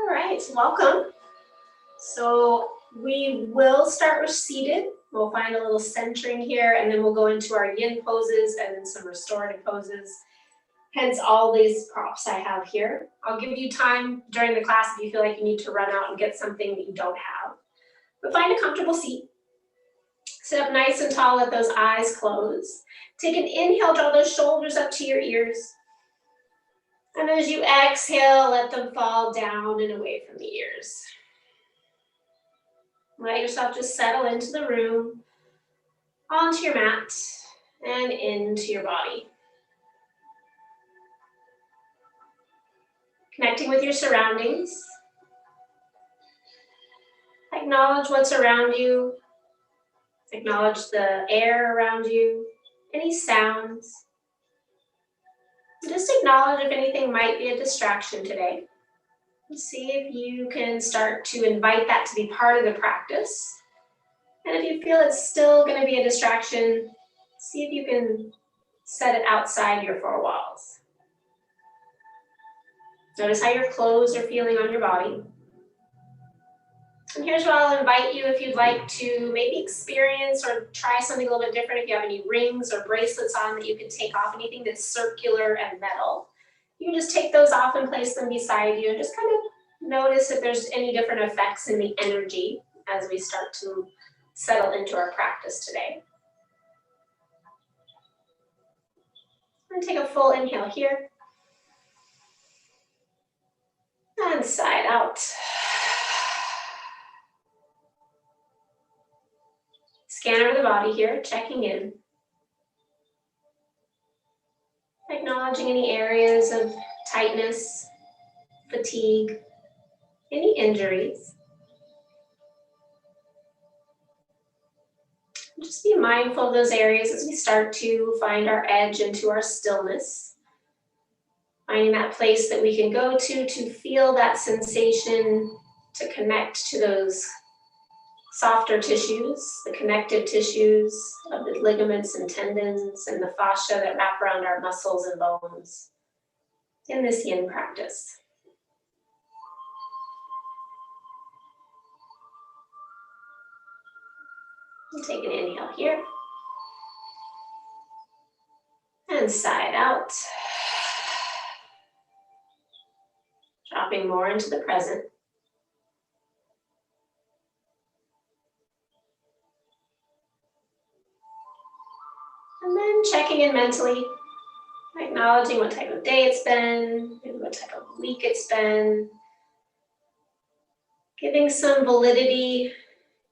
right, welcome. So we will start with seated. We'll find a little centering here, and then we'll go into our yin poses and then some restorative poses. Hence all these props I have here. I'll give you time during the class if you feel like you need to run out and get something that you don't have. But find a comfortable seat. Sit up nice and tall, let those eyes close. Take an inhale, draw those shoulders up to your ears. And as you exhale, let them fall down and away from the ears. Let yourself just settle into the room, onto your mat, and into your body. Connecting with your surroundings. Acknowledge what's around you. Acknowledge the air around you, any sounds. Just acknowledge if anything might be a distraction today. See if you can start to invite that to be part of the practice. And if you feel it's still going to be a distraction, see if you can set it outside your four walls. Notice how your clothes are feeling on your body. And here's where I'll invite you, if you'd like to maybe experience or try something a little bit different, if you have any rings or bracelets on that you can take off, anything that's circular and metal, you can just take those off and place them beside you and just kind of notice if there's any different effects in the energy as we start to settle into our practice today. And take a full inhale here. And side out. Scan over the body here, checking in. Acknowledging any areas of tightness, fatigue, any injuries. Just be mindful of those areas as we start to find our edge into our stillness. Finding that place that we can go to feel that sensation, to connect to those softer tissues, the connective tissues of the ligaments and tendons and the fascia that wrap around our muscles and bones in this yin practice. And take an inhale here. And side out. Dropping more into the present. And then checking in mentally, acknowledging what type of day it's been, maybe what type of week it's been. Giving some validity,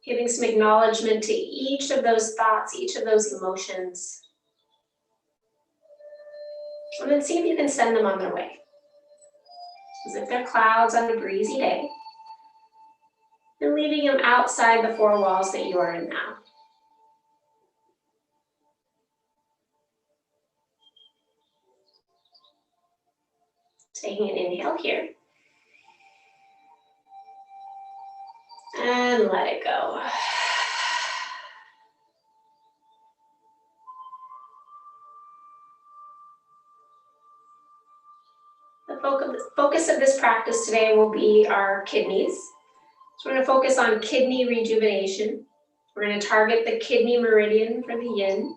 giving some acknowledgement to each of those thoughts, each of those emotions. And then see if you can send them on their way. As if they're clouds on a breezy day. And leaving them outside the four walls that you are in now. Taking an inhale here. And let it go. The focus of this practice today will be our kidneys. So we're going to focus on kidney rejuvenation. We're going to target the kidney meridian for the yin.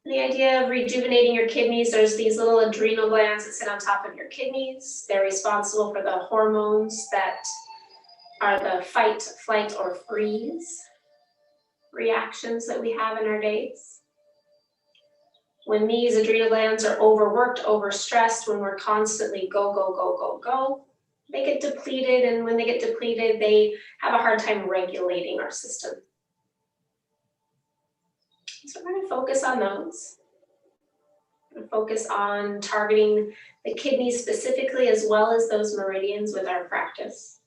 The idea of rejuvenating your kidneys, there's these little adrenal glands that sit on top of your kidneys. They're responsible for the hormones that are the fight, flight, or freeze reactions that we have in our days. When these adrenal glands are overworked, overstressed, when we're constantly go, go, go, go, go, they get depleted, and when they get depleted, they have a hard time regulating our system. So we're going to focus on those. We're going to focus on targeting the kidneys specifically, as well as those meridians with our practice.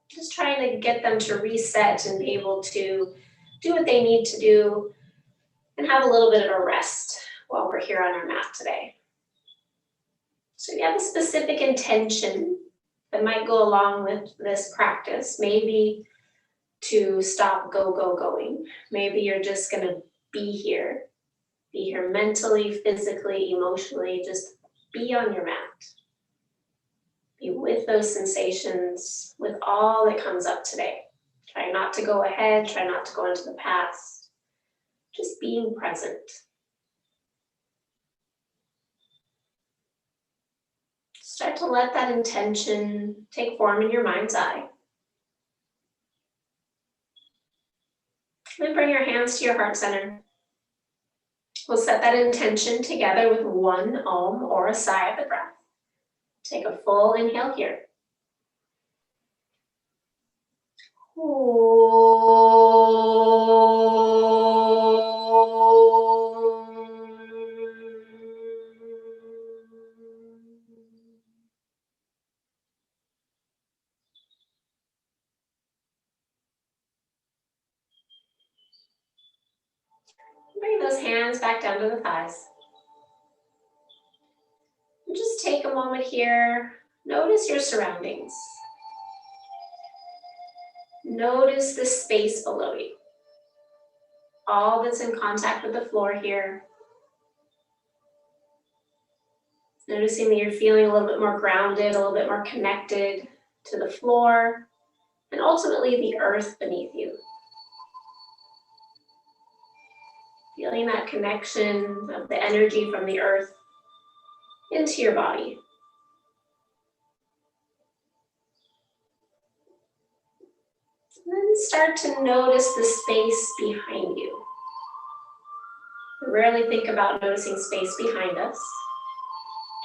Just trying to get them to reset and be able to do what they need to do and have a little bit of a rest while we're here on our mat today. So if you have a specific intention that might go along with this practice, maybe to stop go, go, going. Maybe you're just going to be here mentally, physically, emotionally, just be on your mat. Be with those sensations, with all that comes up today. Try not to go ahead, try not to go into the past. Just being present. Start to let that intention take form in your mind's eye. Then bring your hands to your heart center. We'll set that intention together with one Om or a sigh of the breath. Take a full inhale here. Bring those hands back down to the thighs. And just take a moment here. Notice your surroundings. Notice the space below you. All that's in contact with the floor here. Noticing that you're feeling a little bit more grounded, a little bit more connected to the floor, and ultimately the earth beneath you. Feeling that connection of the energy from the earth into your body. And then start to notice the space behind you. We rarely think about noticing space behind us.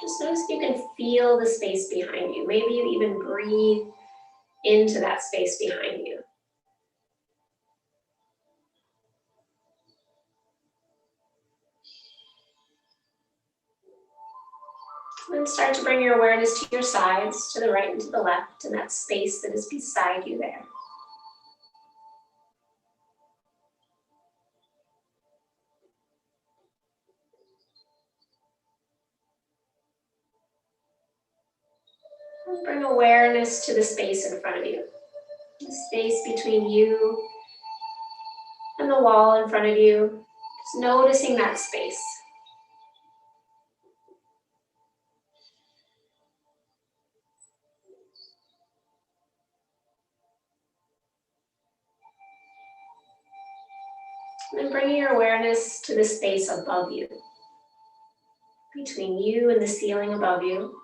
Just notice if you can feel the space behind you. Maybe you even breathe into that space behind you. Then start to bring your awareness to your sides, to the right and to the left, and that space that is beside you there. And bring awareness to the space in front of you, the space between you and the wall in front of you. Just noticing that space. And then bringing your awareness to the space above you, between you and the ceiling above you.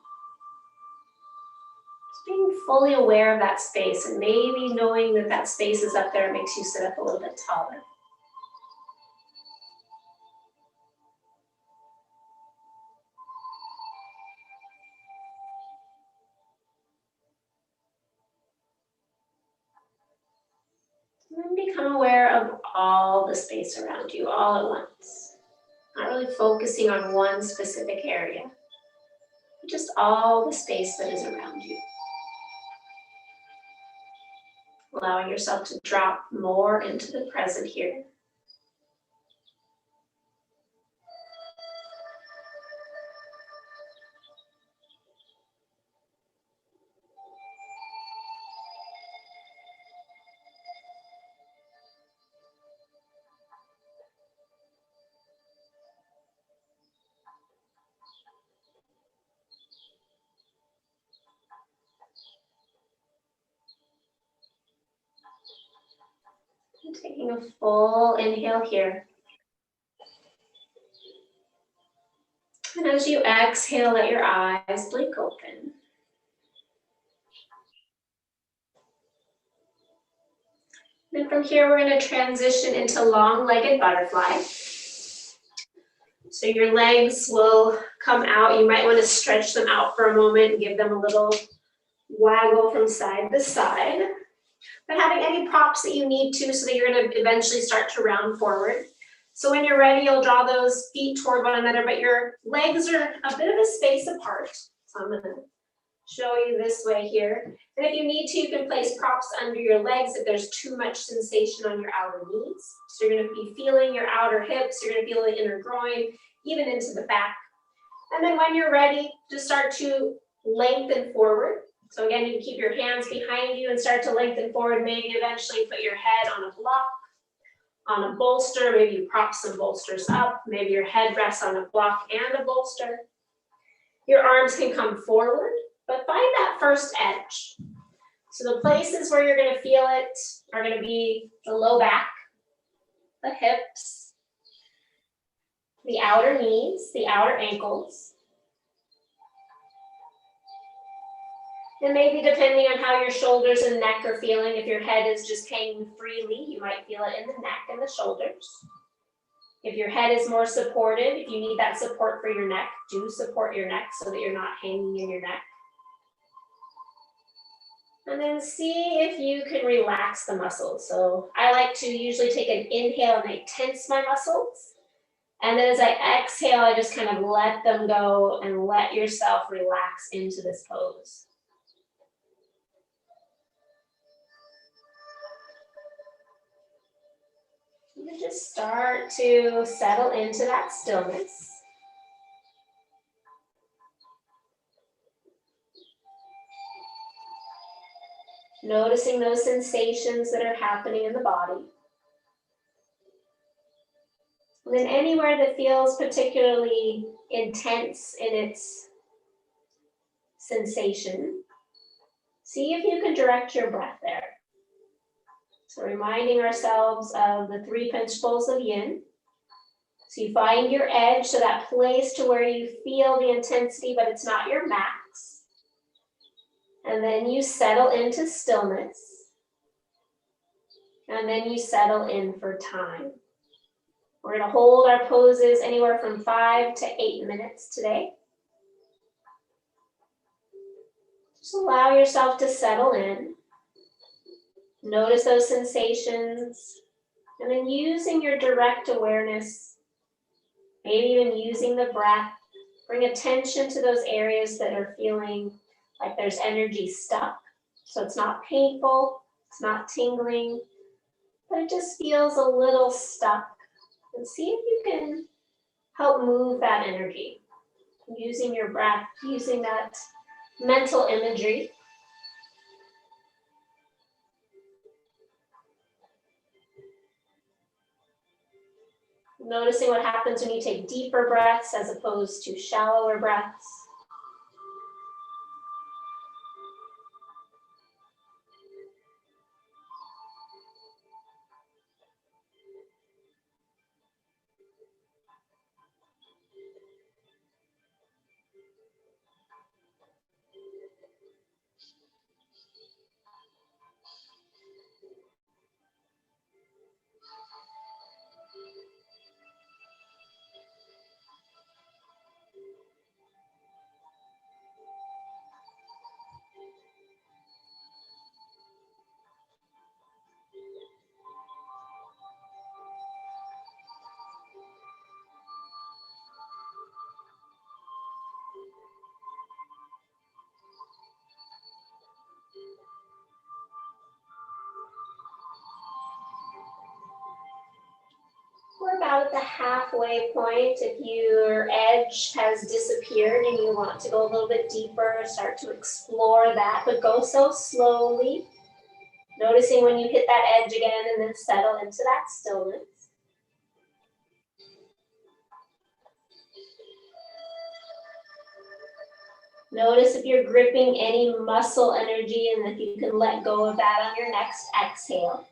Just being fully aware of that space, and maybe knowing that that space is up there makes you sit up a little bit taller. And then become aware of all the space around you all at once. Not really focusing on one specific area, but just all the space that is around you. Allowing yourself to drop more into the present here. And taking a full inhale here. And as you exhale, let your eyes blink open. Then from here, we're going to transition into long-legged butterfly. So your legs will come out. You might want to stretch them out for a moment and give them a little waggle from side to side. But having any props that you need to, so that you're going to eventually start to round forward. So when you're ready, you'll draw those feet toward one another, but your legs are a bit of a space apart. So I'm going to show you this way here. And if you need to, you can place props under your legs if there's too much sensation on your outer knees. So you're going to be feeling your outer hips, you're going to feel the inner groin, even into the back. And then when you're ready, just start to lengthen forward. So again, you can keep your hands behind you and start to lengthen forward. Maybe eventually put your head on a block, on a bolster. Maybe you prop some bolsters up. Maybe your head rests on a block and a bolster. Your arms can come forward, But find that first edge. So the places where you're going to feel it are going to be the low back, the hips, the outer knees, the outer ankles. And maybe depending on how your shoulders and neck are feeling, if your head is just hanging freely, you might feel it in the neck and the shoulders. If your head is more supported, if you need that support for your neck, do support your neck so that you're not hanging in your neck. And then see if you can relax the muscles. So I like to usually take an inhale and I tense my muscles. And then as I exhale, I just kind of let them go and let yourself relax into this pose. And just start to settle into that stillness. Noticing those sensations that are happening in the body. And then anywhere that feels particularly intense in its sensation, see if you can direct your breath there. So reminding ourselves of the 3 principles of Yin. So you find your edge, so that place to where you feel the intensity, but it's not your max. And then you settle into stillness. And then you settle in for time. We're going to hold our poses anywhere from 5 to 8 minutes today. Just allow yourself to settle in. Notice those sensations. And then using your direct awareness, maybe even using the breath, bring attention to those areas that are feeling like there's energy stuck. So it's not painful, it's not tingling, but it just feels a little stuck. And see if you can help move that energy using your breath, using that mental imagery. Noticing what happens when you take deeper breaths as opposed to shallower breaths. We're about at the halfway point. If your edge has disappeared and you want to go a little bit deeper, start to explore that, but go so slowly. Noticing when you hit that edge again and then settle into that stillness. Notice if you're gripping any muscle energy and if you can let go of that on your next exhale.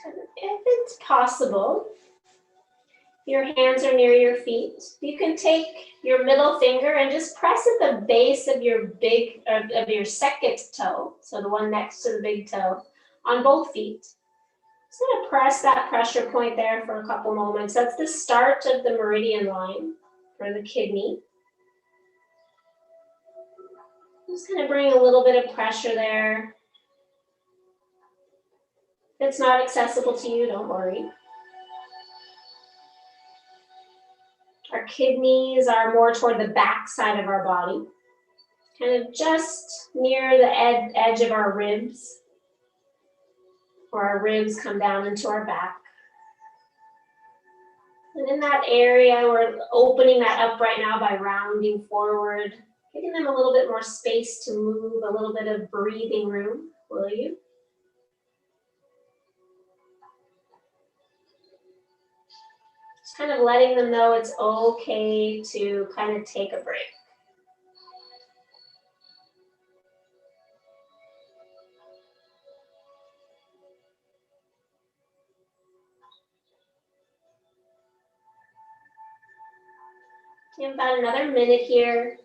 If it's possible, your hands are near your feet, you can take your middle finger and just press at the base of your your second toe, so the one next to the big toe, on both feet. Just gonna press that pressure point there for a couple moments. That's the start of the meridian line for the kidney. Just gonna bring a little bit of pressure there. If it's not accessible to you, don't worry. Our kidneys are more toward the back side of our body, kind of just near the edge of our ribs, where our ribs come down into our back. And in that area, we're opening that up right now by rounding forward, giving them a little bit more space to move, a little bit of breathing room, will you? Just kind of letting them know it's okay to kind of take a break. We have about another minute here.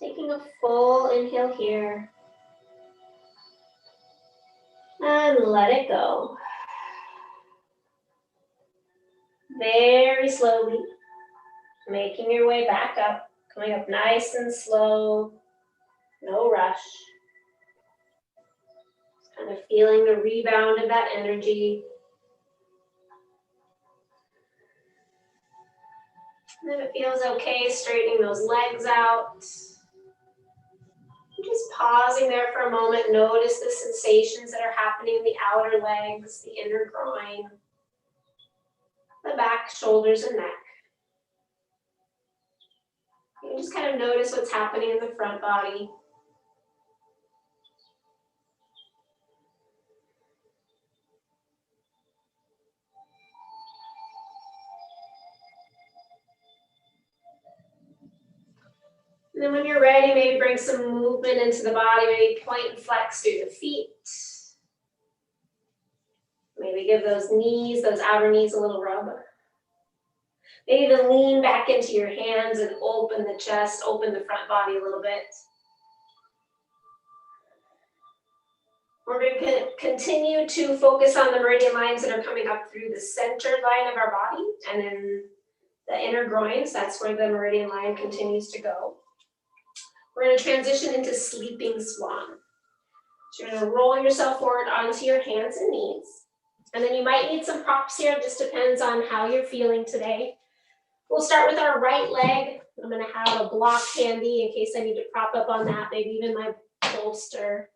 Taking a full inhale here. And let it go. Very slowly, making your way back up, coming up nice and slow, no rush. Kind of feeling the rebound of that energy. And if it feels okay, straightening those legs out. Just pausing there for a moment, notice the sensations that are happening in the outer legs, the inner groin, the back, shoulders, and neck. You can just kind of notice what's happening in the front body. And then when you're ready, maybe bring some movement into the body, maybe point and flex through the feet. Maybe give those knees, those outer knees a little rub. Maybe even lean back into your hands and open the chest, open the front body a little bit. We're going to continue to focus on the meridian lines that are coming up through the center line of our body and then the inner groins. That's where the meridian line continues to go. We're going to transition into sleeping swan. So you're going to roll yourself forward onto your hands and knees. And then you might need some props here. It just depends on how you're feeling today. We'll start with our right leg. I'm going to have a block handy in case I need to prop up on that, maybe even my bolster.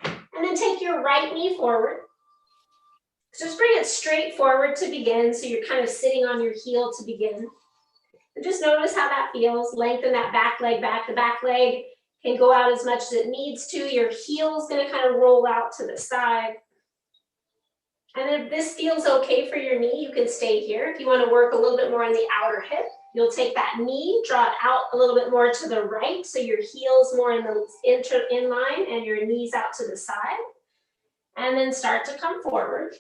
And then take your right knee forward. So just bring it straight forward to begin. So you're kind of sitting on your heel to begin. And just notice how that feels. Lengthen that back leg back. The back leg can go out as much as it needs to. Your heel's going to kind of roll out to the side. And if this feels okay for your knee, you can stay here. If you want to work a little bit more on the outer hip, you'll take that knee, draw it out a little bit more to the right, so your heel's more in the inline and your knees out to the side. And then start to come forward.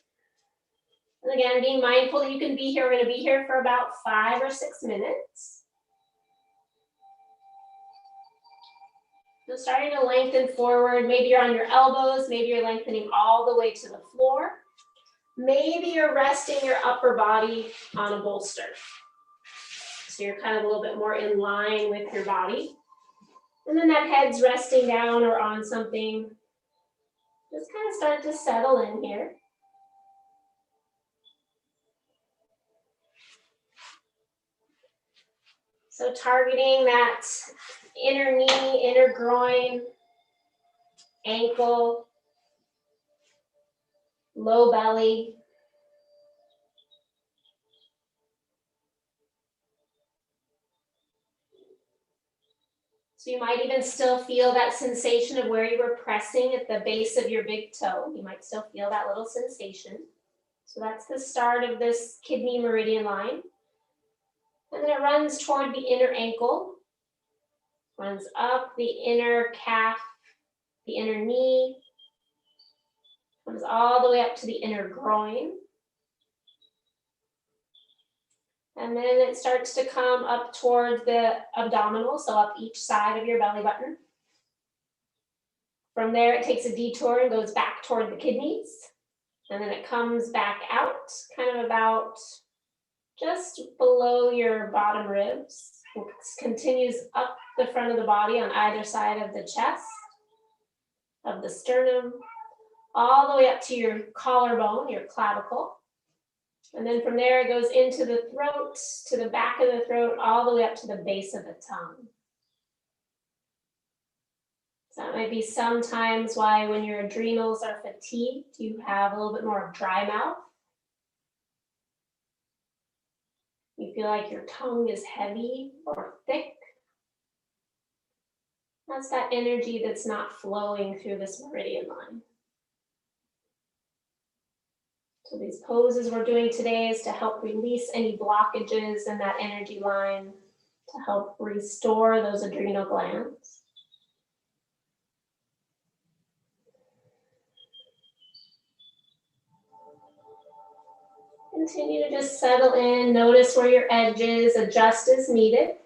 And again, being mindful, you can be here. We're going to be here for about 5 or 6 minutes. So starting to lengthen forward. Maybe you're on your elbows. Maybe you're lengthening all the way to the floor. Maybe you're resting your upper body on a bolster. So you're kind of a little bit more in line with your body. And then that head's resting down or on something. Just kind of start to settle in here. So targeting that inner knee, inner groin, ankle, low belly. So you might even still feel that sensation of where you were pressing at the base of your big toe. You might still feel that little sensation. So that's the start of this kidney meridian line. And then it runs toward the inner ankle, runs up the inner calf, the inner knee, comes all the way up to the inner groin. And then it starts to come up toward the abdominal, so up each side of your belly button. From there, it takes a detour and goes back toward the kidneys. And then it comes back out, kind of about just below your bottom ribs. It continues up the front of the body on either side of the chest, of the sternum, all the way up to your collarbone, your clavicle. And then from there, it goes into the throat, to the back of the throat, all the way up to the base of the tongue. So that might be sometimes why when your adrenals are fatigued, you have a little bit more of dry mouth. You feel like your tongue is heavy or thick. That's that energy that's not flowing through this meridian line. So these poses we're doing today is to help release any blockages in that energy line, to help restore those adrenal glands. Continue to just settle in, notice where your edge is, adjust as needed.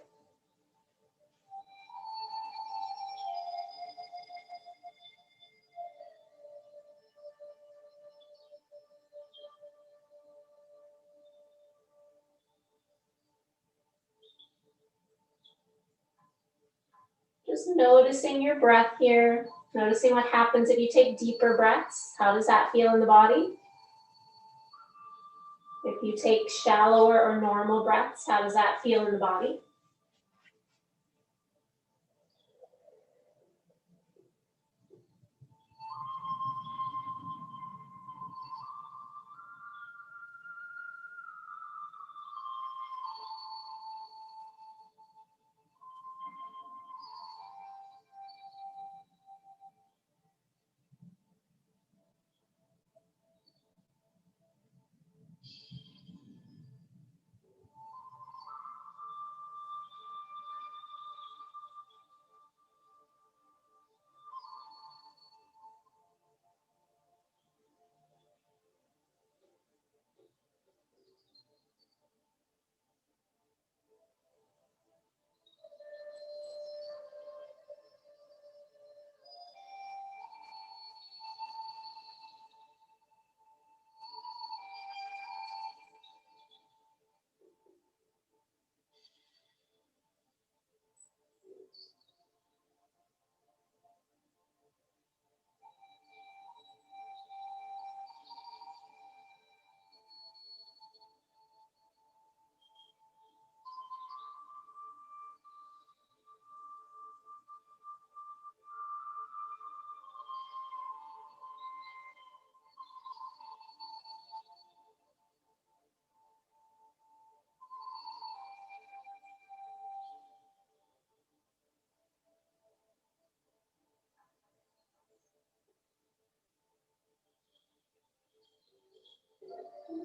Just noticing your breath here, noticing what happens if you take deeper breaths. How does that feel in the body? If you take shallower or normal breaths, how does that feel in the body?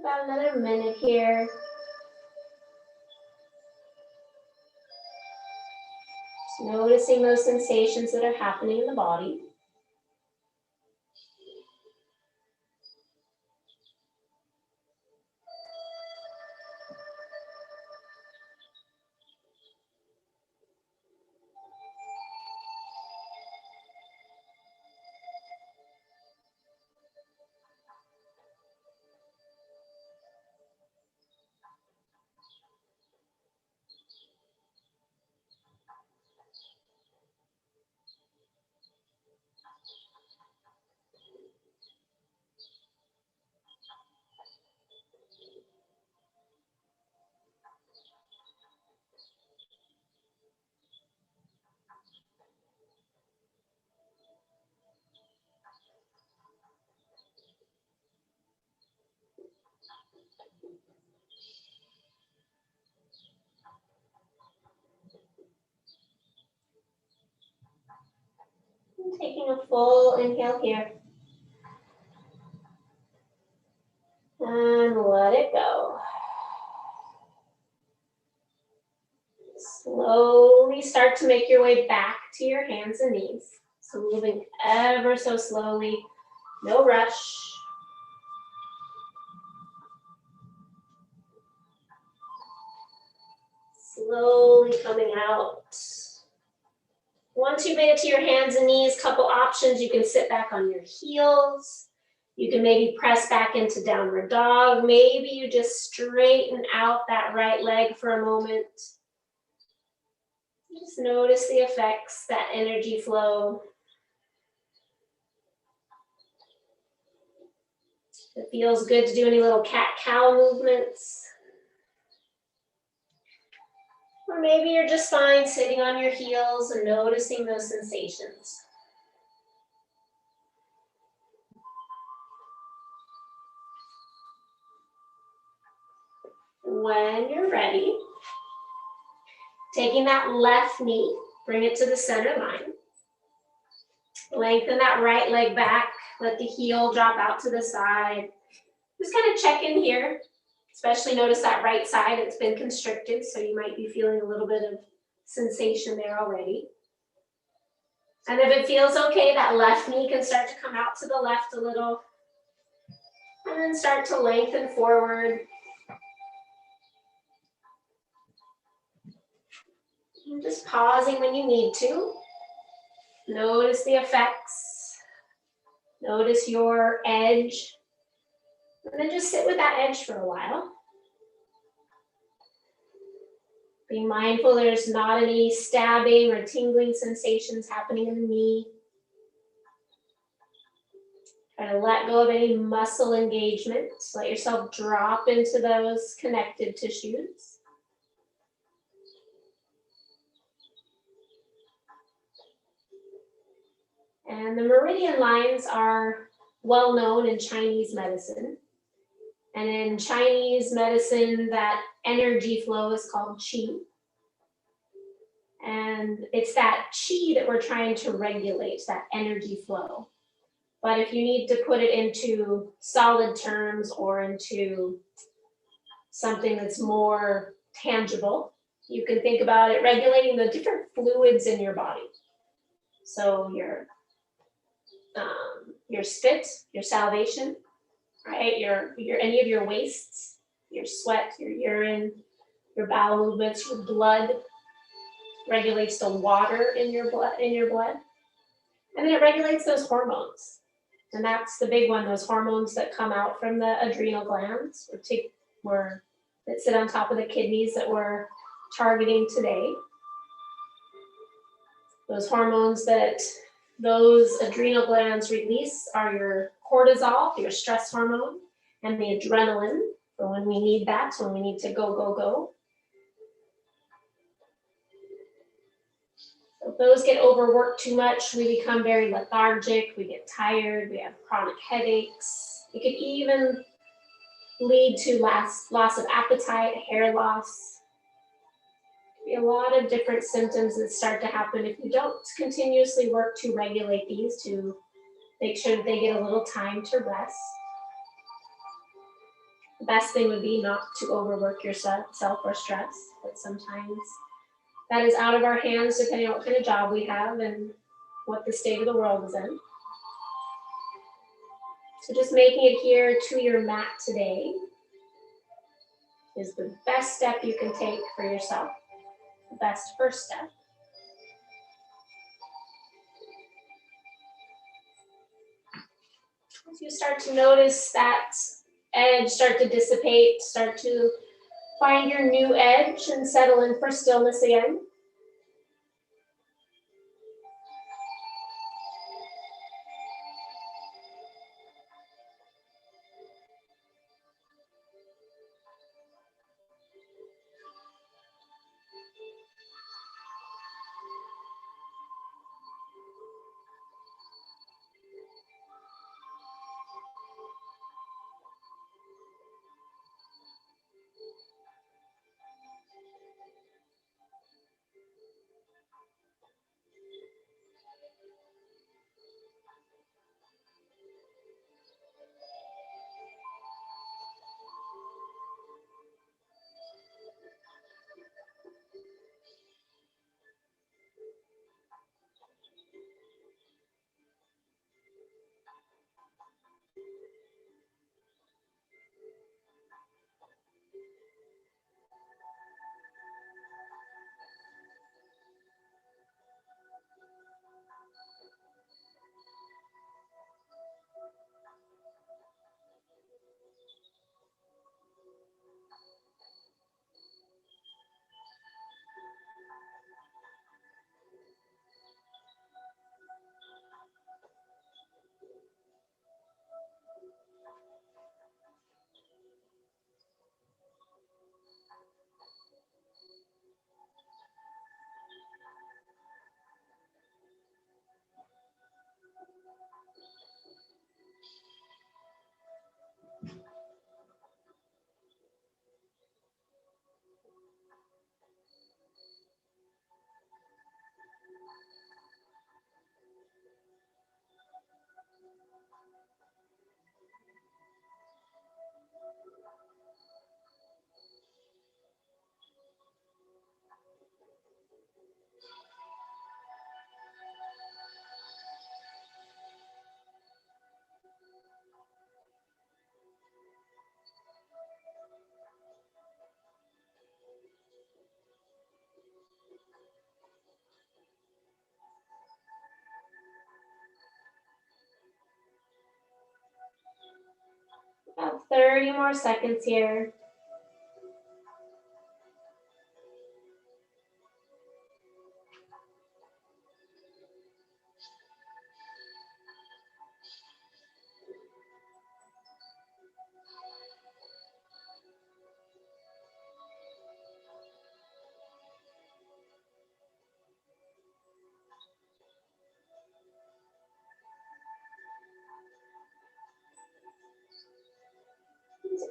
About another minute here. Just noticing those sensations that are happening in the body. Taking a full inhale here. And let it go. Slowly start to make your way back to your hands and knees. So moving ever so slowly, no rush. Slowly coming out. Once you made it to your hands and knees, couple options. You can sit back on your heels. You can maybe press back into downward dog. Maybe you just straighten out that right leg for a moment. Just notice the effects, that energy flow. If it feels good to do any little cat-cow movements. Or maybe you're just fine sitting on your heels and noticing those sensations. When you're ready, taking that left knee, bring it to the center line. Lengthen that right leg back, let the heel drop out to the side. Just kind of check in here, especially notice that right side, it's been constricted, so you might be feeling a little bit of sensation there already. And if it feels okay, that left knee can start to come out to the left a little. And then start to lengthen forward. And just pausing when you need to. Notice the effects. Notice your edge. And then just sit with that edge for a while. Be mindful there's not any stabbing or tingling sensations happening in the knee. Try to let go of any muscle engagement. Let yourself drop into those connected tissues. And the meridian lines are well known in Chinese medicine. And in Chinese medicine, that energy flow is called qi. And it's that qi that we're trying to regulate, that energy flow. But if you need to put it into solid terms or into something that's more tangible, you can think about it regulating the different fluids in your body. So your spit, your salivation, right? Your any of your wastes, your sweat, your urine, your bowel movements, your blood regulates the water in your blood, and then it regulates those hormones. And that's the big one, those hormones that come out from the adrenal glands, that sit on top of the kidneys that we're targeting today. Those hormones that those adrenal glands release are your cortisol, your stress hormone, and the adrenaline, for when we need that, when we need to go, go, go. So if those get overworked too much, we become very lethargic, we get tired, we have chronic headaches. It could even lead to loss of appetite, hair loss. Be a lot of different symptoms that start to happen if you don't continuously work to regulate these, to make sure that they get a little time to rest. The best thing would be not to overwork yourself or stress, but sometimes that is out of our hands depending on what kind of job we have and what the state of the world is in. So just making it here to your mat today is the best step you can take for yourself. The best first step. As you start to notice that edge start to dissipate, start to find your new edge and settle in for stillness again. About 30 more seconds here.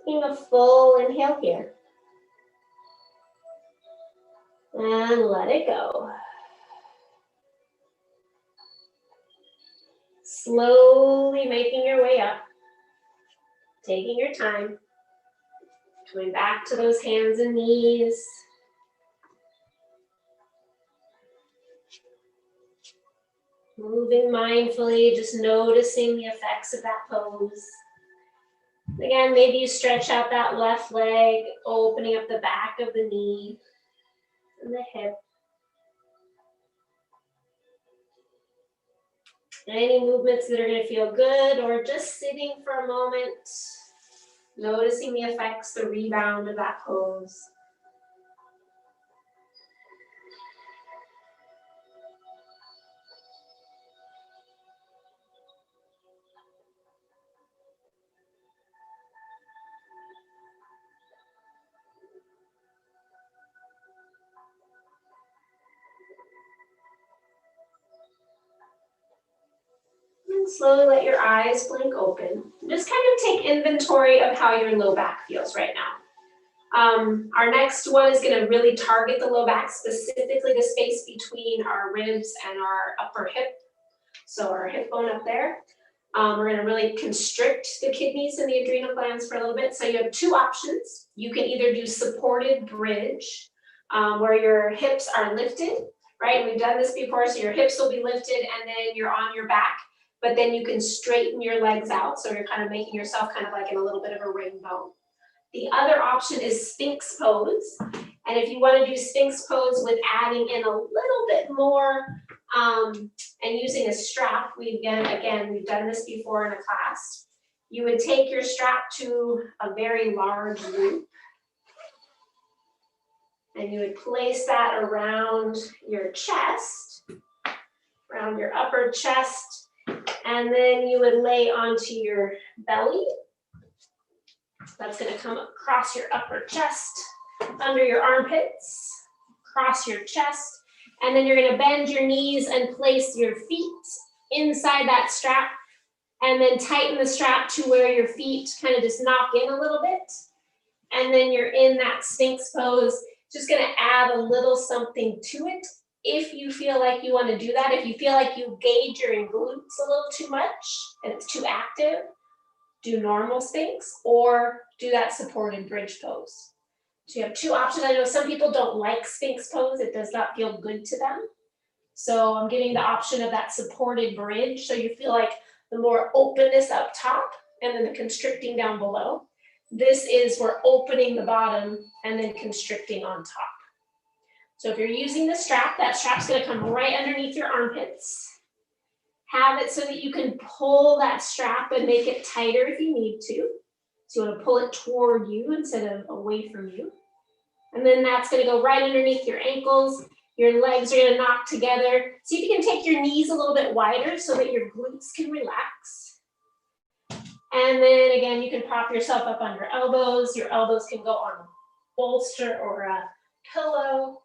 Taking a full inhale here. And let it go. Slowly making your way up. Taking your time. Coming back to those hands and knees. Moving mindfully, just noticing the effects of that pose. Again, maybe you stretch out that left leg, opening up the back of the knee and the hip. Any movements that are going to feel good, or just sitting for a moment, noticing the effects, the rebound of that pose. And slowly let your eyes blink open. Just kind of take inventory of how your low back feels right now. Our next one is going to really target the low back, specifically the space between our ribs and our upper hip. So our hip bone up there. We're going to really constrict the kidneys and the adrenal glands for a little bit. So you have two options. You can either do supported bridge, where your hips are lifted, right? We've done this before, so your hips will be lifted and then you're on your back, but then you can straighten your legs out. So you're kind of making yourself kind of like in a little bit of a rainbow. The other option is Sphinx pose. And if you want to do Sphinx pose with adding in a little bit more and using a strap, we've done this before in a class. You would take your strap to a very large loop and you would place that around your chest, around your upper chest, and then you would lay onto your belly. That's going to come across your upper chest, under your armpits, across your chest, and then you're going to bend your knees and place your feet inside that strap, and then tighten the strap to where your feet kind of just knock in a little bit, and then you're in that Sphinx pose. Just going to add a little something to it if you feel like you want to do that. If you feel like you gauge your glutes a little too much and it's too active, do normal Sphinx or do that supported bridge pose. So you have two options. I know some people don't like Sphinx pose. It does not feel good to them. So I'm giving the option of that supported bridge. So you feel like the more openness up top and then the constricting down below. This is for opening the bottom and then constricting on top. So if you're using the strap, that strap's going to come right underneath your armpits. Have it so that you can pull that strap and make it tighter if you need to. So you want to pull it toward you instead of away from you. And then that's going to go right underneath your ankles. Your legs are going to knock together. See if you can take your knees a little bit wider so that your glutes can relax. And then again, you can prop yourself up on your elbows. Your elbows can go on a bolster or a pillow.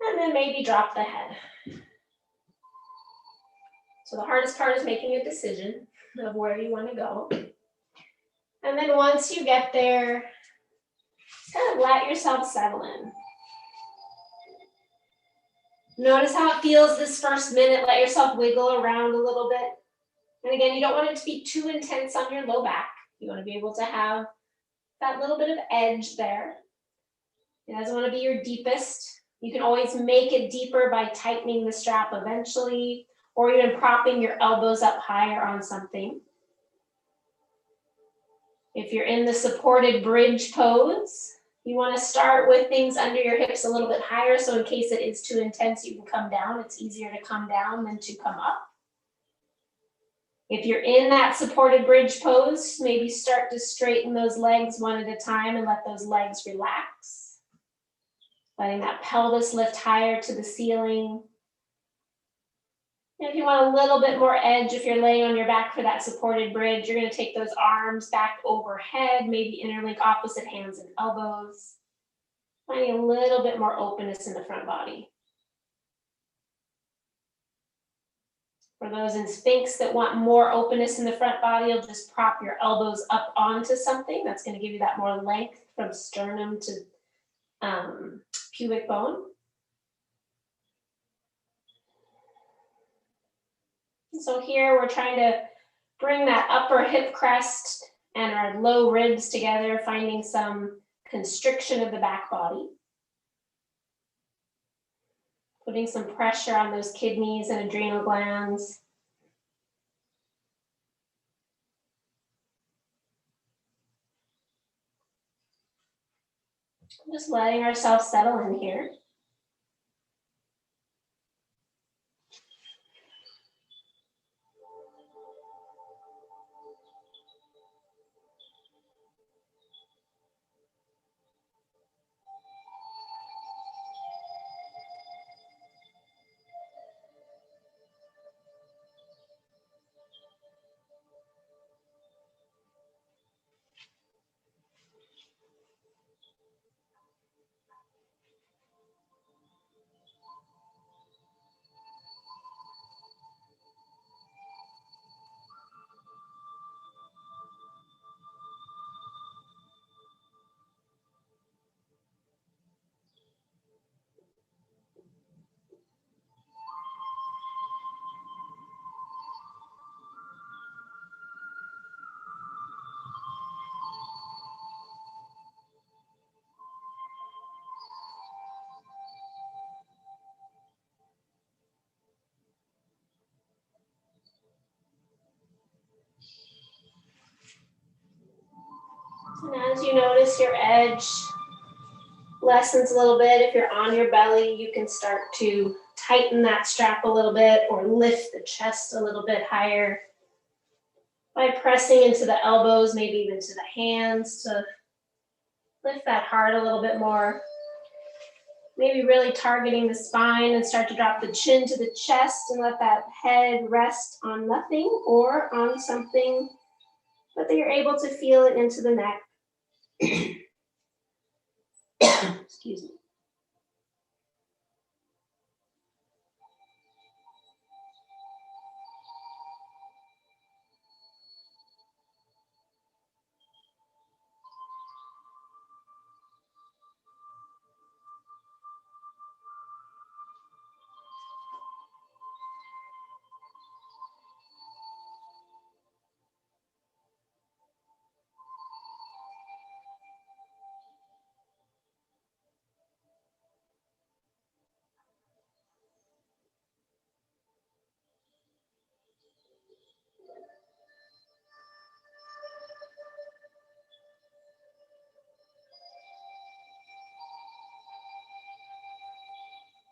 And then maybe drop the head. So the hardest part is making a decision of where you want to go. And then once you get there, kind of let yourself settle in. Notice how it feels this first minute. Let yourself wiggle around a little bit. And again, you don't want it to be too intense on your low back. You want to be able to have that little bit of edge there. It doesn't want to be your deepest. You can always make it deeper by tightening the strap eventually, or even propping your elbows up higher on something. If you're in the supported bridge pose, you want to start with things under your hips a little bit higher, so in case it is too intense, you can come down. It's easier to come down than to come up. If you're in that supported bridge pose, maybe start to straighten those legs one at a time and let those legs relax. Letting that pelvis lift higher to the ceiling. And if you want a little bit more edge, if you're laying on your back for that supported bridge, you're going to take those arms back overhead, maybe interlink opposite hands and elbows. Finding a little bit more openness in the front body. For those in Sphinx that want more openness in the front body, you'll just prop your elbows up onto something. That's going to give you that more length from sternum to pubic bone. So here we're trying to bring that upper hip crest and our low ribs together, finding some constriction of the back body. Putting some pressure on those kidneys and adrenal glands. Just letting ourselves settle in here. And as you notice your edge lessens a little bit, if you're on your belly, you can start to tighten that strap a little bit or lift the chest a little bit higher by pressing into the elbows, maybe even to the hands to lift that heart a little bit more. Maybe really targeting the spine and start to drop the chin to the chest and let that head rest on nothing or on something, but that you're able to feel it into the neck. Excuse me.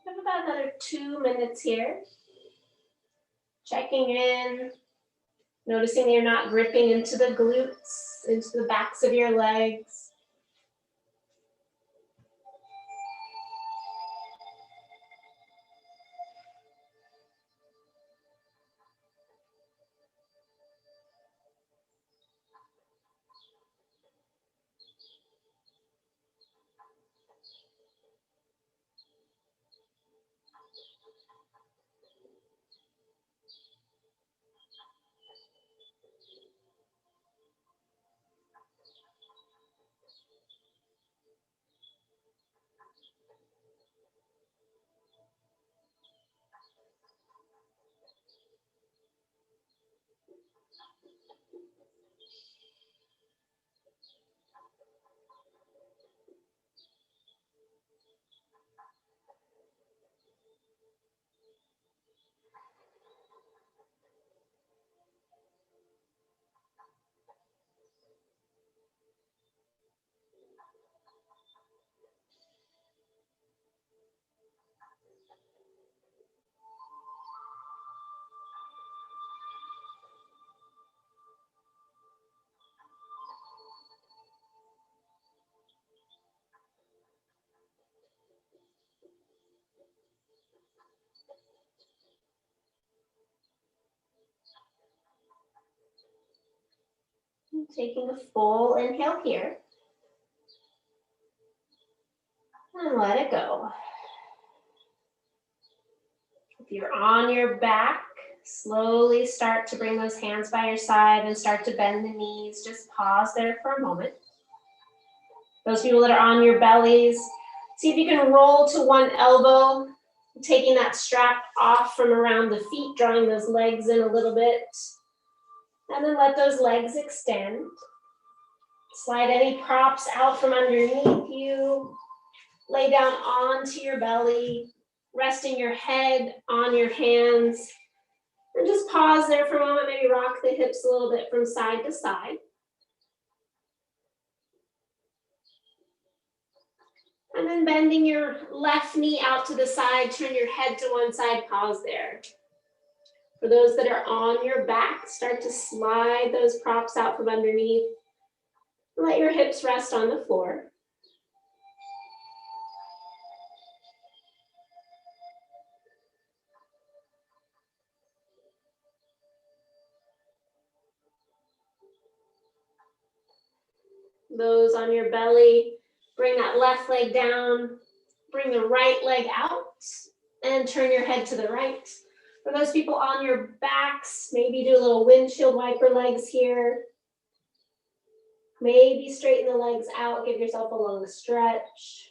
We have about another 2 minutes here. Checking in, noticing you're not gripping into the glutes, into the backs of your legs. Taking a full inhale here. And let it go. If you're on your back, slowly start to bring those hands by your side and start to bend the knees. Just pause there for a moment. Those people that are on your bellies, see if you can roll to one elbow, taking that strap off from around the feet, drawing those legs in a little bit. And then let those legs extend. Slide any props out from underneath you. Lay down onto your belly, resting your head on your hands. And just pause there for a moment, maybe rock the hips a little bit from side to side. And then bending your left knee out to the side, turn your head to one side, pause there. For those that are on your back, start to slide those props out from underneath. Let your hips rest on the floor. Those on your belly, bring that left leg down, bring the right leg out, and turn your head to the right. For those people on your backs, maybe do a little windshield wiper legs here. Maybe straighten the legs out, give yourself a long stretch.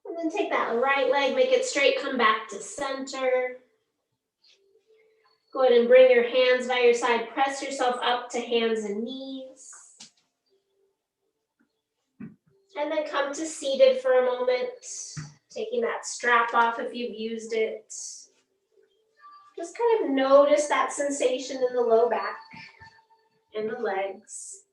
And then take that right leg, make it straight, come back to center. Go ahead and bring your hands by your side, press yourself up to hands and knees. And then come to seated for a moment, taking that strap off if you've used it. Just kind of notice that sensation in the low back and the legs.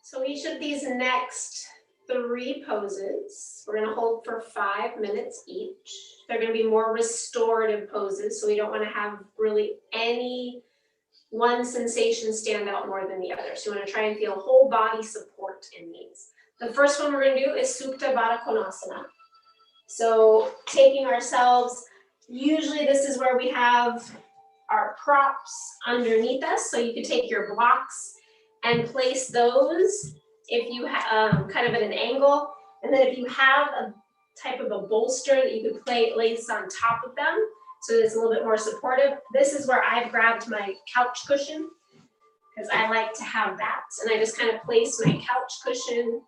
So each of these next 3 poses, we're going to hold for 5 minutes each. They're going to be more restorative poses, so we don't want to have really any one sensation stand out more than the other. So you want to try and feel whole body support in these. The first one we're going to do is Supta Baddha Konasana. So taking ourselves, usually this is where we have our props underneath us, so you can take your blocks and place those if you have kind of at an angle, and then if you have a type of a bolster that you could place on top of them so that it's a little bit more supportive. This is where I've grabbed my couch cushion because I like to have that, and I just kind of place my couch cushion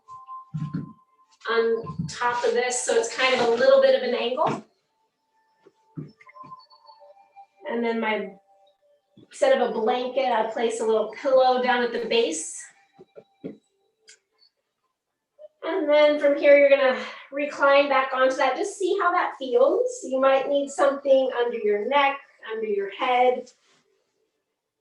on top of this so it's kind of a little bit of an angle. And then instead of a blanket, I place a little pillow down at the base. And then from here, you're gonna recline back onto that. Just see how that feels. You might need something under your neck, under your head.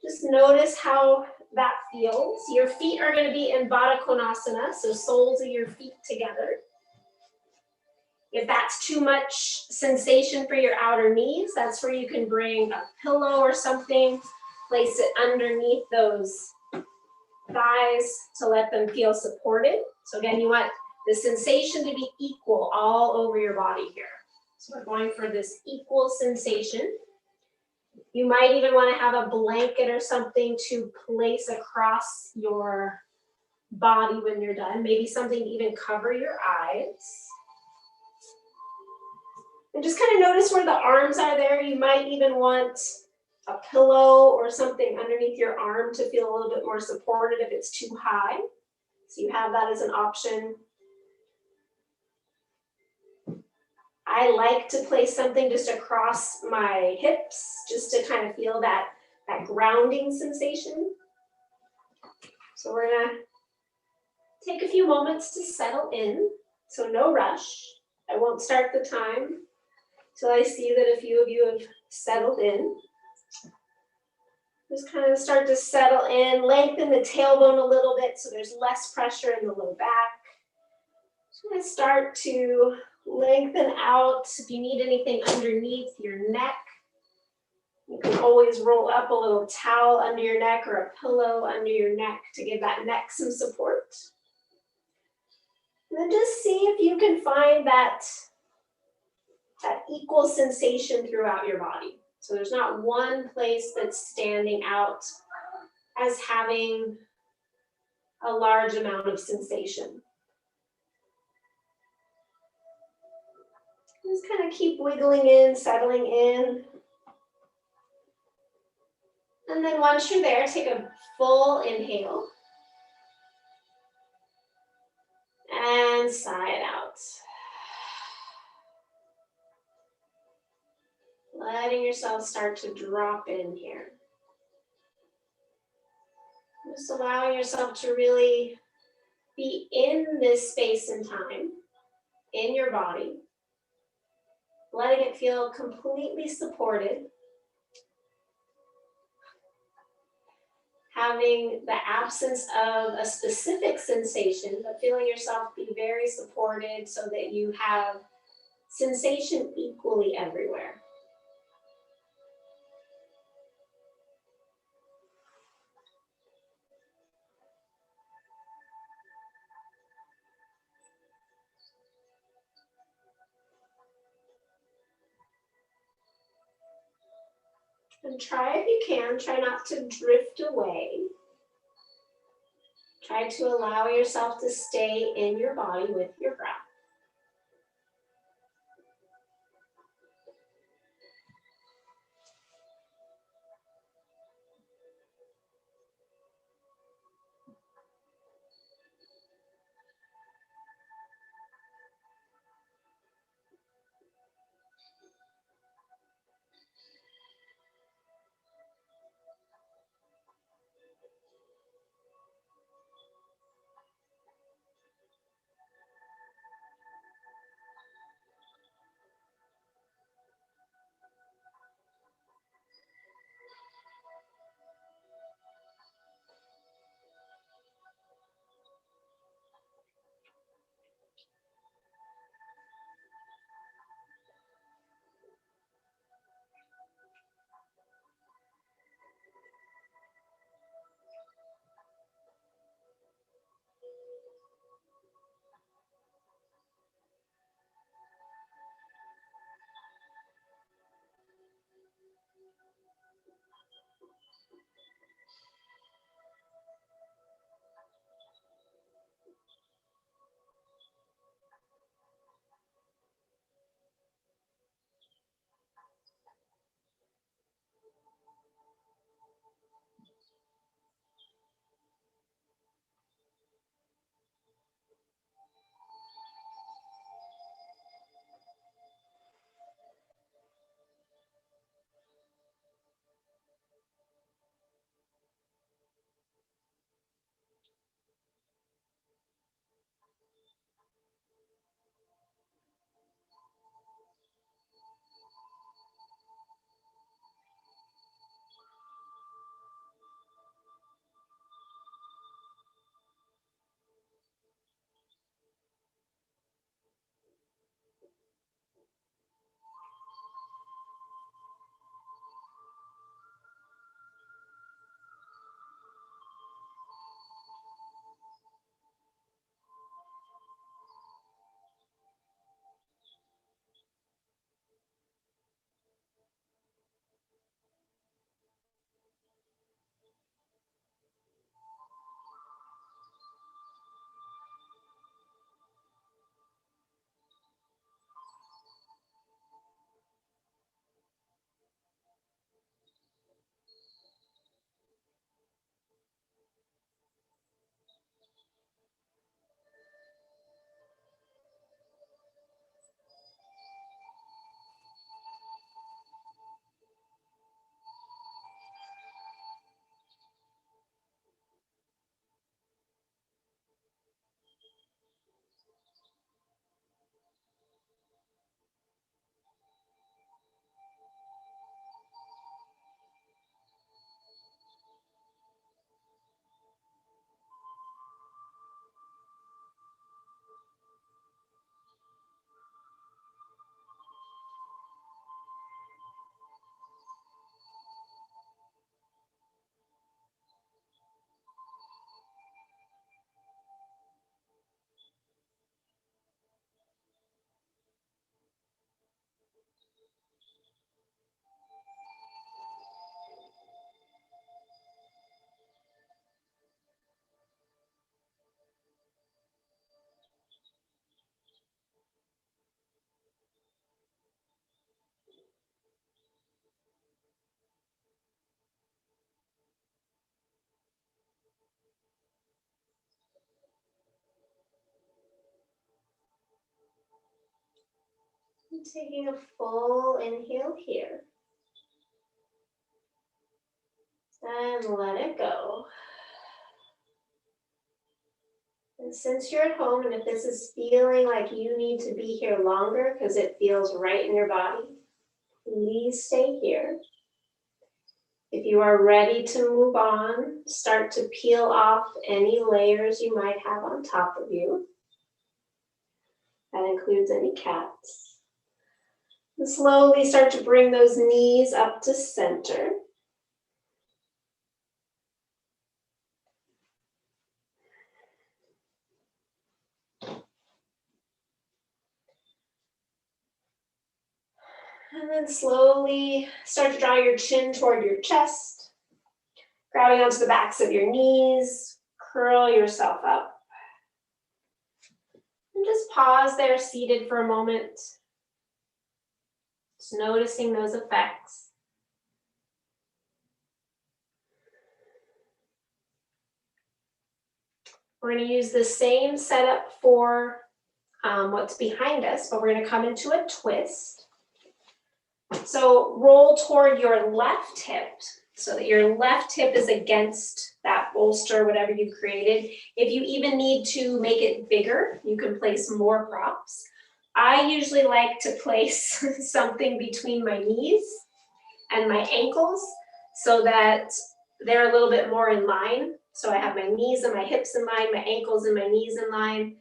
Just notice how that feels. Your feet are gonna be in Baddha Konasana, so soles of your feet together. If that's too much sensation for your outer knees, that's where you can bring a pillow or something, place it underneath those thighs to let them feel supported. So again, you want the sensation to be equal all over your body here. So we're going for this equal sensation. You might even want to have a blanket or something to place across your body when you're done. Maybe something to even cover your eyes. And just kind of notice where the arms are there. You might even want a pillow or something underneath your arm to feel a little bit more supported if it's too high. So you have that as an option. I like to place something just across my hips, just to kind of feel that grounding sensation. So we're gonna take a few moments to settle in. So no rush. I won't start the time. So I see that a few of you have settled in. Just kind of start to settle in, lengthen the tailbone a little bit so there's less pressure in the low back. Just going to start to lengthen out. If you need anything underneath your neck, you can always roll up a little towel under your neck or a pillow under your neck to give that neck some support. And then just see if you can find that equal sensation throughout your body. So there's not one place that's standing out as having a large amount of sensation. Just kind of keep wiggling in, settling in. And then once you're there, take a full inhale. And sigh it out. Letting yourself start to drop in here. Just allowing yourself to really be in this space and time, in your body. Letting it feel completely supported. Having the absence of a specific sensation, but feeling yourself be very supported so that you have sensation equally everywhere. And try if you can, try not to drift away. Try to allow yourself to stay in your body with your breath. Taking a full inhale here. And let it go. And since you're at home, and if this is feeling like you need to be here longer because it feels right in your body, please stay here. If you are ready to move on, start to peel off any layers you might have on top of you. That includes any cats. And slowly start to bring those knees up to center. And then slowly start to draw your chin toward your chest, grabbing onto the backs of your knees, curl yourself up. And just pause there, seated for a moment. Just noticing those effects. We're going to use the same setup for what's behind us, but we're going to come into a twist. So roll toward your left hip so that your left hip is against that bolster, whatever you created. If you even need to make it bigger, you can place more props. I usually like to place something between my knees and my ankles so that they're a little bit more in line. So I have my knees and my hips in line, my ankles and my knees in line.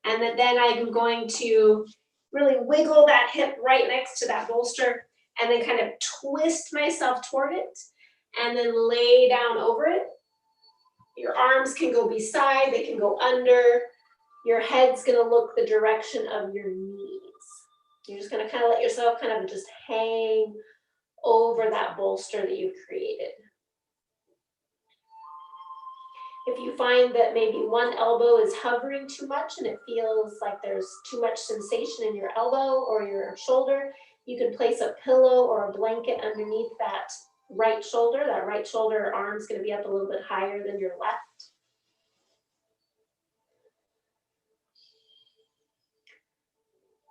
And then I'm going to really wiggle that hip right next to that bolster and then kind of twist myself toward it and then lay down over it. Your arms can go beside, they can go under. Your head's gonna look the direction of your knees. You're just gonna kind of let yourself kind of just hang over that bolster that you've created. If you find that maybe one elbow is hovering too much and it feels like there's too much sensation in your elbow or your shoulder, you can place a pillow or a blanket underneath that right shoulder. That right shoulder arm is going to be up a little bit higher than your left.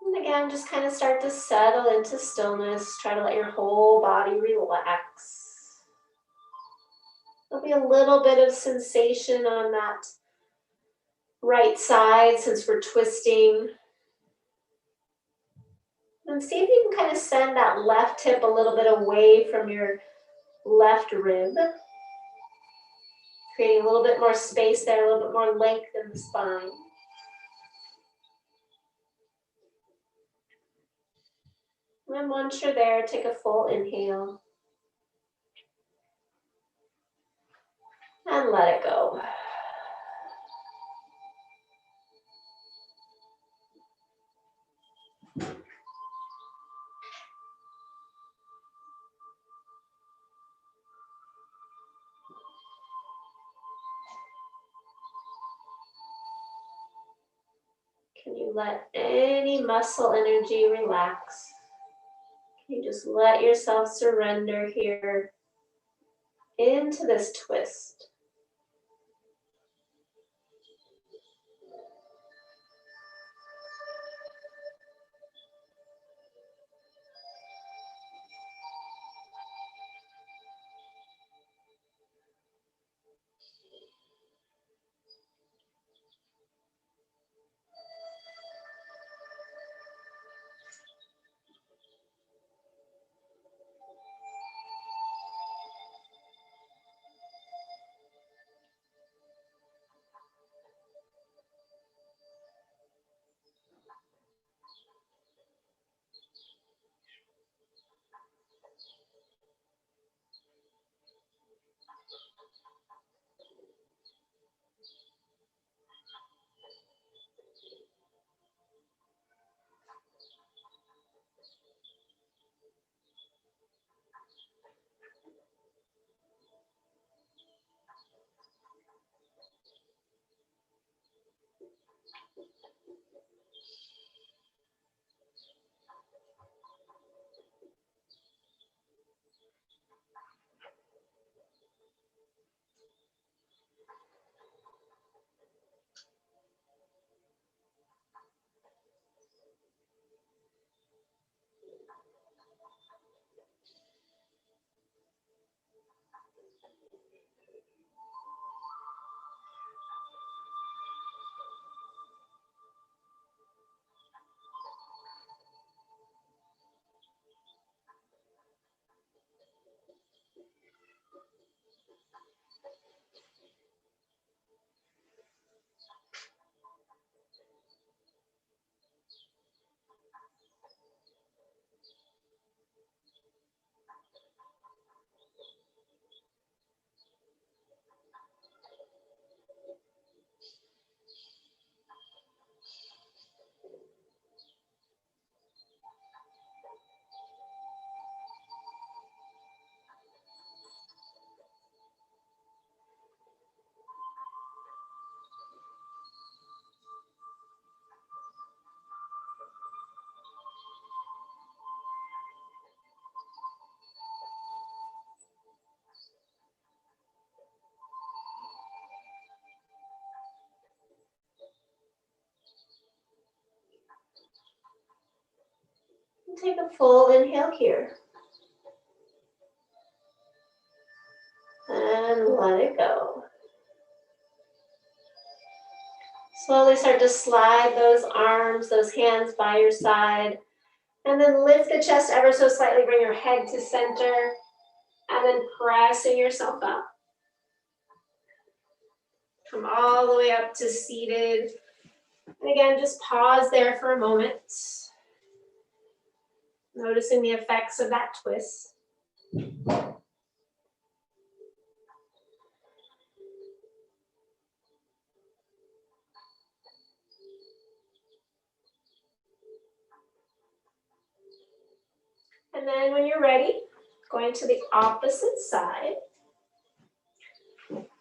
And again, just kind of start to settle into stillness. Try to let your whole body relax. There'll be a little bit of sensation on that right side since we're twisting. And see if you can kind of send that left hip a little bit away from your left rib. Creating a little bit more space there, a little bit more length in the spine. And once you're there, take a full inhale. And let it go. Can you let any muscle energy relax? Can you just let yourself surrender here into this twist? Take a full inhale here. And let it go. Slowly start to slide those arms, those hands by your side. And then lift the chest ever so slightly. Bring your head to center. And then pressing yourself up. Come all the way up to seated. And again, just pause there for a moment. Noticing the effects of that twist. And then when you're ready, going to the opposite side.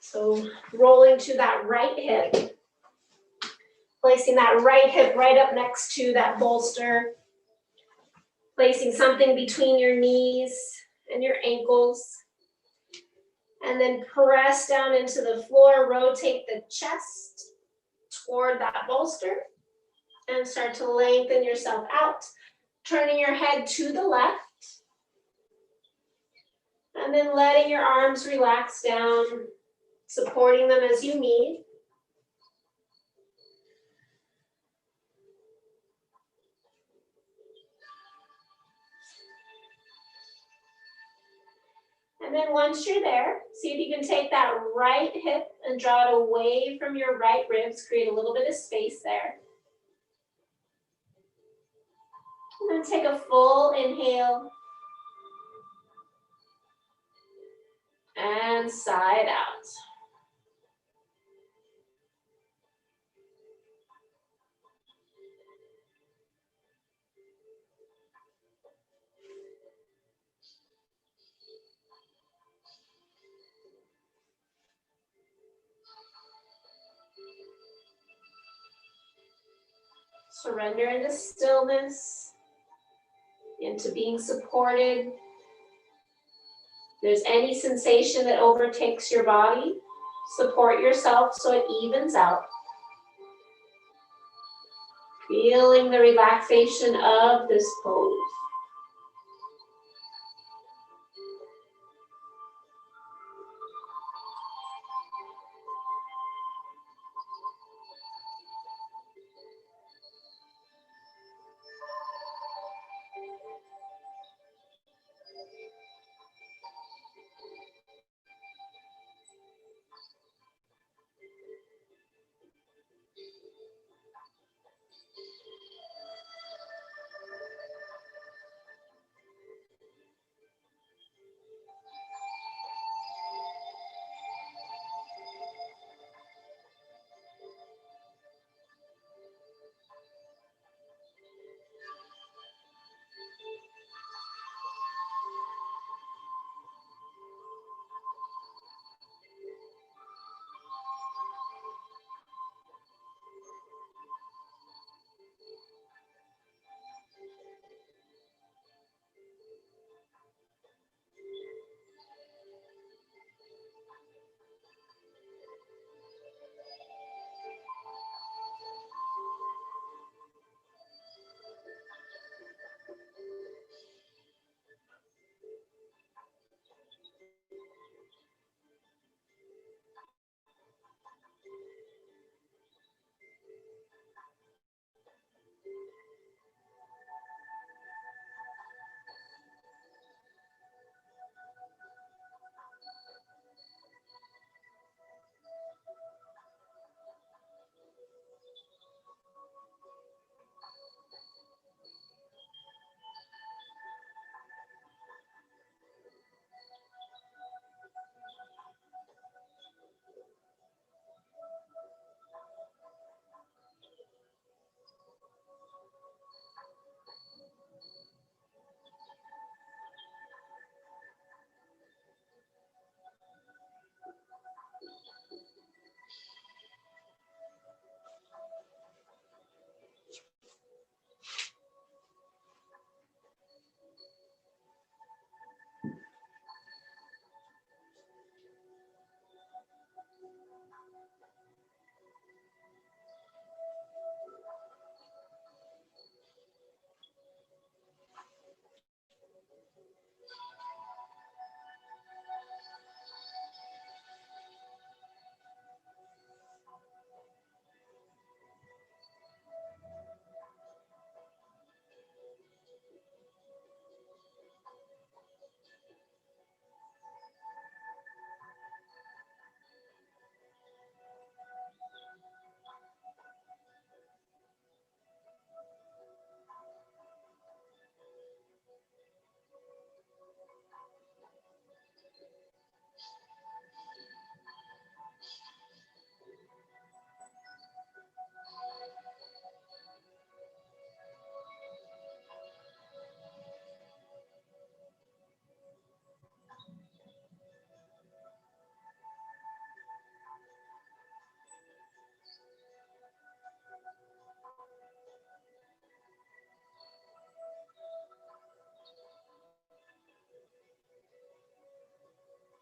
So rolling to that right hip. Placing that right hip right up next to that bolster. Placing something between your knees and your ankles. And then press down into the floor. Rotate the chest toward that bolster. And start to lengthen yourself out. Turning your head to the left. And then letting your arms relax down. Supporting them as you need. And then once you're there, see if you can take that right hip and draw it away from your right ribs. Create a little bit of space there. And then take a full inhale. And side out. Surrender into stillness, into being supported. If there's any sensation that overtakes your body, support yourself so it evens out. Feeling the relaxation of this pose.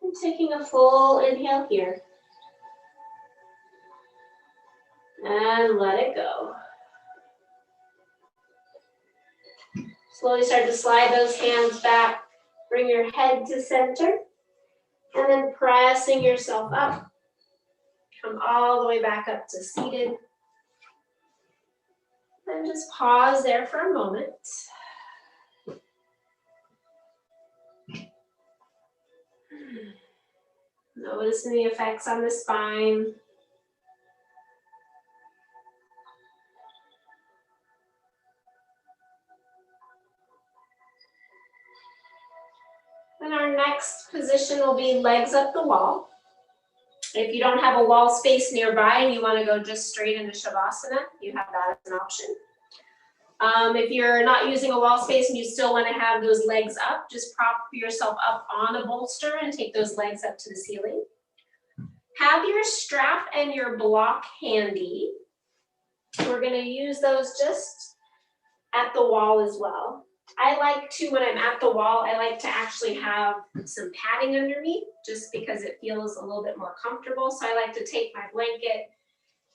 And taking a full inhale here. And let it go. Slowly start to slide those hands back. Bring your head to center. And then pressing yourself up. Come all the way back up to seated. And just pause there for a moment. Noticing the effects on the spine. Then our next position will be legs up the wall. If you don't have a wall space nearby and you want to go just straight into Shavasana, you have that as an option. If you're not using a wall space and you still want to have those legs up, just prop yourself up on a bolster and take those legs up to the ceiling. Have your strap and your block handy. We're going to use those just at the wall as well. I like to, when I'm at the wall, I like to actually have some padding underneath just because it feels a little bit more comfortable. So I like to take my blanket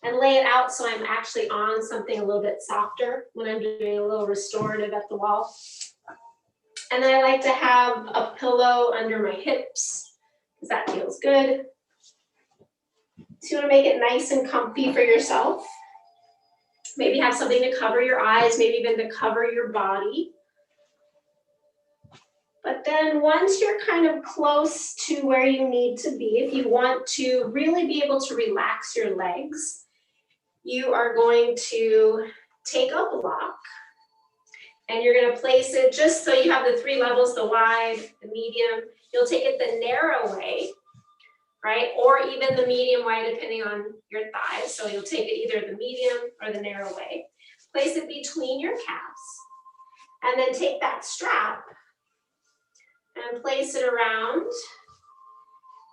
and lay it out so I'm actually on something a little bit softer when I'm doing a little restorative at the wall. And then I like to have a pillow under my hips because that feels good. So you want to make it nice and comfy for yourself. Maybe have something to cover your eyes, maybe even to cover your body. But then once you're kind of close to where you need to be, if you want to really be able to relax your legs, you are going to take a block and you're going to place it just so you have the three levels, the wide, the medium. You'll take it the narrow way, right? Or even the medium way, depending on your thighs. So you'll take it either the medium or the narrow way. Place it between your calves and then take that strap and place it around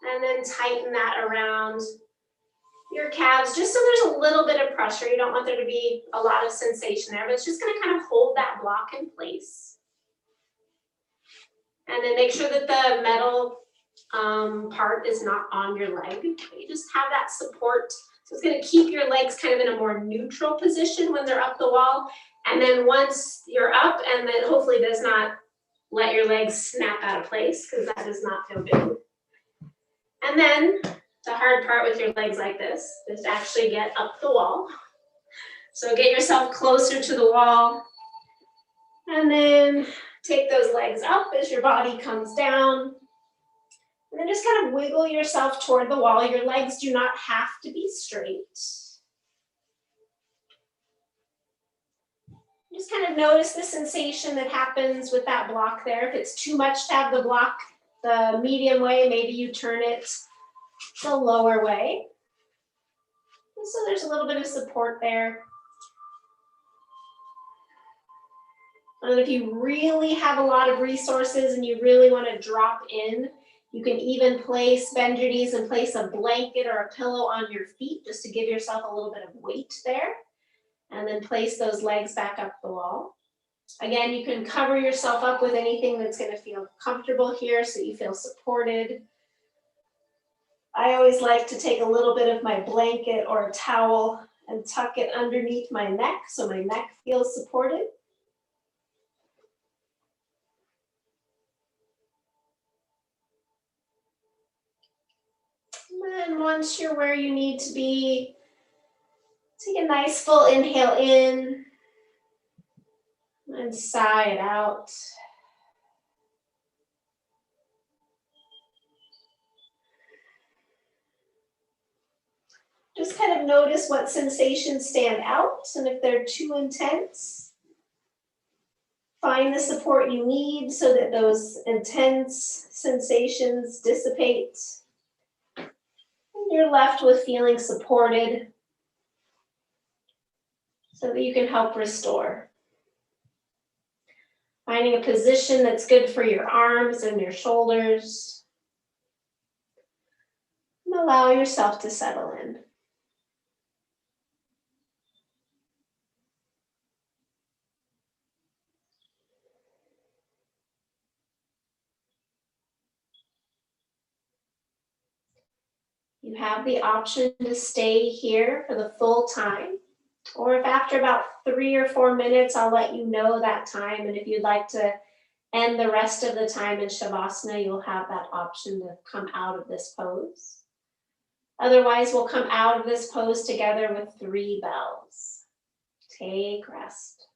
and then tighten that around your calves just so there's a little bit of pressure. You don't want there to be a lot of sensation there, but it's just going to kind of hold that block in place. And then make sure that the metal part is not on your leg. You just have that support. So it's going to keep your legs kind of in a more neutral position when they're up the wall. And then once you're up, and then hopefully does not let your legs snap out of place because that does not feel good. And then the hard part with your legs like this is to actually get up the wall. So get yourself closer to the wall and then take those legs up as your body comes down. And then just kind of wiggle yourself toward the wall. Your legs do not have to be straight. Just kind of notice the sensation that happens with that block there. If it's too much to have the block the medium way, maybe you turn it the lower way. And so there's a little bit of support there. And if you really have a lot of resources and you really want to drop in, you can even bend your knees and place a blanket or a pillow on your feet just to give yourself a little bit of weight there. And then place those legs back up the wall. Again, you can cover yourself up with anything that's going to feel comfortable here so you feel supported. I always like to take a little bit of my blanket or a towel and tuck it underneath my neck so my neck feels supported. And then once you're where you need to be, take a nice full inhale in and sigh it out. Just kind of notice what sensations stand out, and if they're too intense, find the support you need so that those intense sensations dissipate. And you're left with feeling supported so that you can help restore. Finding a position that's good for your arms and your shoulders. And allow yourself to settle in. You have the option to stay here for the full time, or if after about 3 or 4 minutes, I'll let you know that time. And if you'd like to end the rest of the time in Shavasana, you'll have that option to come out of this pose. Otherwise, we'll come out of this pose together with 3 bells. Take rest.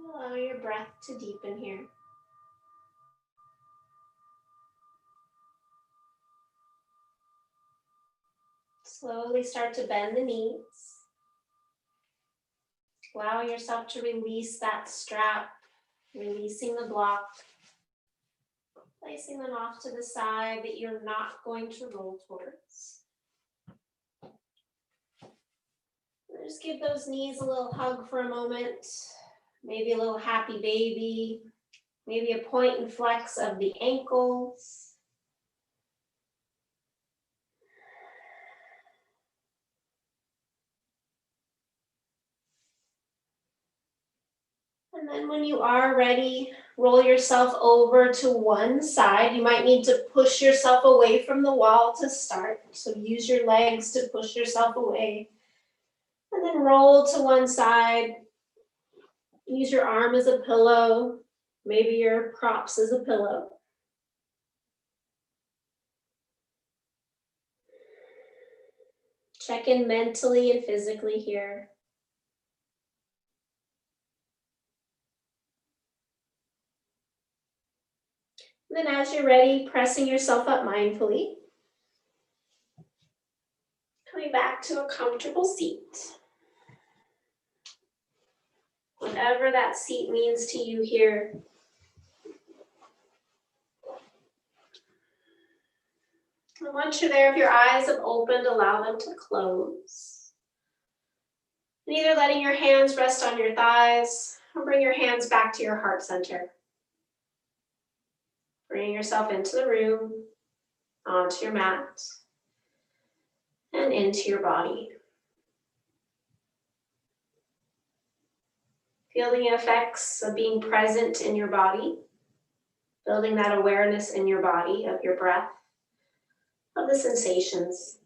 Allow your breath to deepen here. Slowly start to bend the knees. Allow yourself to release that strap, releasing the block, placing them off to the side that you're not going to roll towards. And just give those knees a little hug for a moment, maybe a little happy baby, maybe a point and flex of the ankles. And then when you are ready, roll yourself over to one side. You might need to push yourself away from the wall to start. So use your legs to push yourself away. And then roll to one side. Use your arm as a pillow. Maybe your props as a pillow. Check in mentally and physically here. And then as you're ready, pressing yourself up mindfully. Coming back to a comfortable seat. Whatever that seat means to you here. And once you're there, if your eyes have opened, allow them to close. And either letting your hands rest on your thighs or bring your hands back to your heart center. Bring yourself into the room, onto your mat, and into your body. Feel the effects of being present in your body, building that awareness in your body of your breath, of the sensations.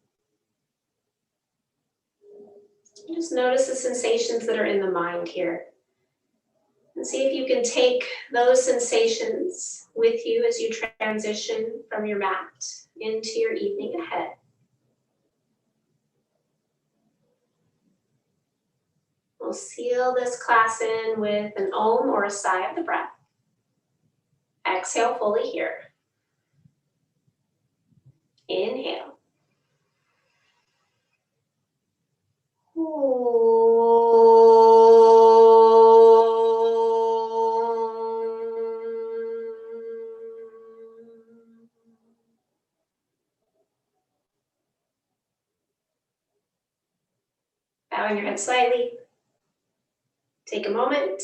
Just notice the sensations that are in the mind here. And see if you can take those sensations with you as you transition from your mat into your evening ahead. We'll seal this class in with an Om or a sigh of the breath. Exhale fully here. Inhale. Bowing your head slightly. Take a moment.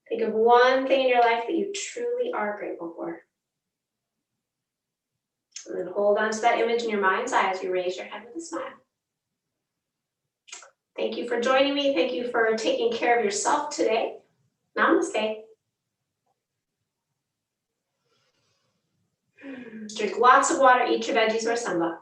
Think of one thing in your life that you truly are grateful for. And then hold on to that image in your mind's eye as you raise your head with a smile. Thank you for joining me. Thank you for taking care of yourself today. Namaste. Drink lots of water, eat your veggies or sunblock.